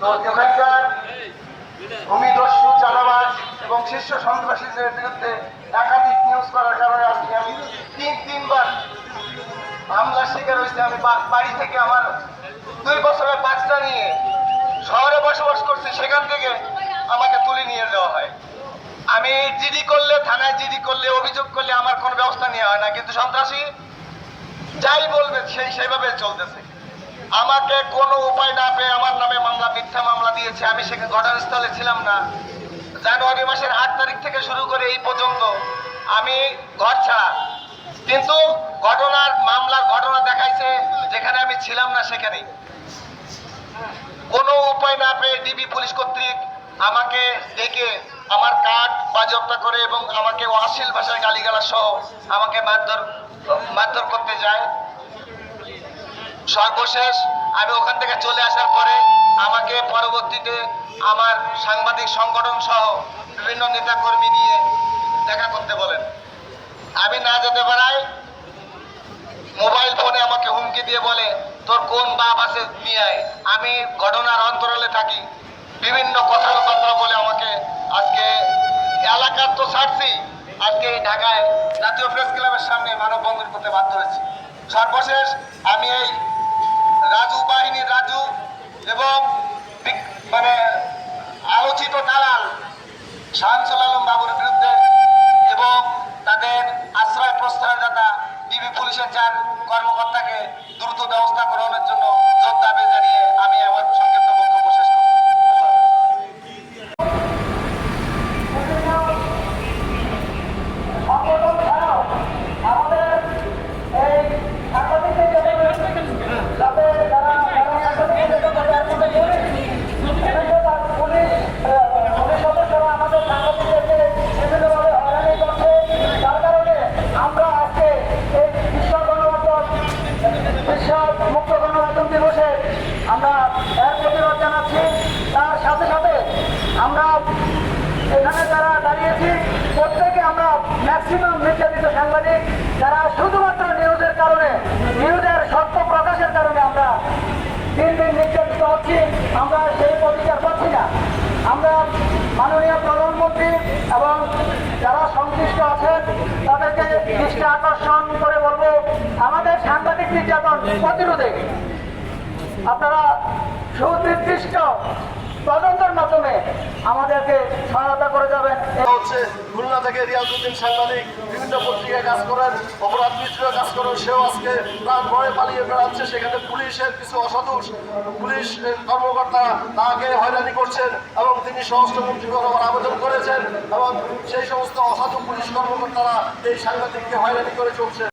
তো এখানকার ভূমিদস্যু চাঁদাবাজ এবং শীর্ষ সন্ত্রাসীদের বিরুদ্ধে একাধিক নিউজ করার কারণে আজকে আমি তিনবার হামলার শিকার হয়েছে। আমি বাড়ি থেকে আমার 2 বছরের বাচ্চা নিয়ে শহরে বসবাস করছি, সেখান থেকে আমাকে তুলে নিয়ে যাওয়া হয়। আমি জিডি করলে, থানায় জিডি করলে, অভিযোগ করলে আমার কোনো ব্যবস্থা নেওয়া হয় না, কিন্তু সন্ত্রাসী যাই বলবে সেইভাবে চলতেছে। আমাকে কোনো উপায় না পেয়ে আমার নামে মামলা, মিথ্যা মামলা দিয়েছে। আমি সেখানে ঘটনাস্থলে ছিলাম না। জানুয়ারি মাসের 8 তারিখ থেকে শুরু করে এই পর্যন্ত আমি ঘর ছাড়া, কিন্তু মামলার ঘটনা দেখাইছে যেখানে আমি ছিলাম না সেখানেই। কোনো উপায় না পেয়ে ডিবি পুলিশ কর্তৃক আমাকে ডেকে আমার কার্ড বাজেয়াপ্ত করে এবং আমাকে অশ্লীল ভাষায় গালিগালাজ সহ আমাকে মারধর করতে যায়। সর্বশেষ আমি ওখান থেকে চলে আসার পরে আমাকে পরবর্তীতে আমার সাংবাদিক সংগঠন সহ বিভিন্ন নেতাকর্মী নিয়ে দেখা করতে বলেন। আমি না যেতে পারায় মোবাইল ফোনে আমাকে হুমকি দিয়ে বলে, তোর কোন বাপ আছে নিয়ে আয়। আমি ঘটনার অন্তরালে থাকি, বিভিন্ন কথাবার্তা বলে আমাকে আজকে এলাকার তো ছাড়ছি, আজকে ঢাকায় জাতীয় প্রেস ক্লাবের সামনে মানববন্ধন করতে বাধ্য হয়েছি। সর্বশেষ আমি এই রাজু বাহিনীর রাজু এবং আলোচিত দালাল শামসুল আলম বাবুর বিরুদ্ধে এবং তাদের আশ্রয় প্রশ্রয়দাতা ডিবি পুলিশের 4 কর্মকর্তাকে দ্রুত ব্যবস্থা গ্রহণের জন্য জোর দাবি জানিয়ে আমি আমার সংক্ষিপ্ত বক্তব্য শেষ করছি। মুক্ত গণমাধ্যম দিবসে আমরা এর প্রতিবাদ জানাচ্ছি। তার সাথে সাথে আমরা এখানে যারা দাঁড়িয়েছি প্রত্যেকে আমরা ম্যাক্সিমাম নির্যাতিত সাংবাদিক যারা শুধুমাত্র নিউজের কারণে, নিউজের সত্য প্রকাশের কারণে আমরা দিন দিন নির্যাতিত হচ্ছি, আমরা সেই প্রতিকার পাচ্ছি না। আমরা মাননীয় প্রধানমন্ত্রী এবং যারা সংশ্লিষ্ট আছেন তাদেরকে দৃষ্টি আকর্ষণ করে বলবো, আমাদের সাংবাদিক নির্যাতন প্রতিরোধে আপনারা সুনির্দিষ্ট তদন্তের মাধ্যমে আমাদেরকে সহায়তা করে যাবেন। হচ্ছে খুলনা থেকে রিয়াজউদ্দিন সাংবাদিক, বিভিন্ন পত্রিকায় কাজ করেন, অপরাধ মিত্রে কাজ করেন, সেও আজকে প্রাণ ভয়ে পালিয়ে বেড়াচ্ছে। সেখানে পুলিশের কিছু অসাধু পুলিশ কর্মকর্তা তাকে হয়রানি করছেন এবং তিনি স্বরাষ্ট্রমন্ত্রী বরাবর আবেদন করেছেন এবং সেই সমস্ত অসাধু পুলিশ কর্মকর্তারা এই সাংবাদিককে হয়রানি করে চলছে।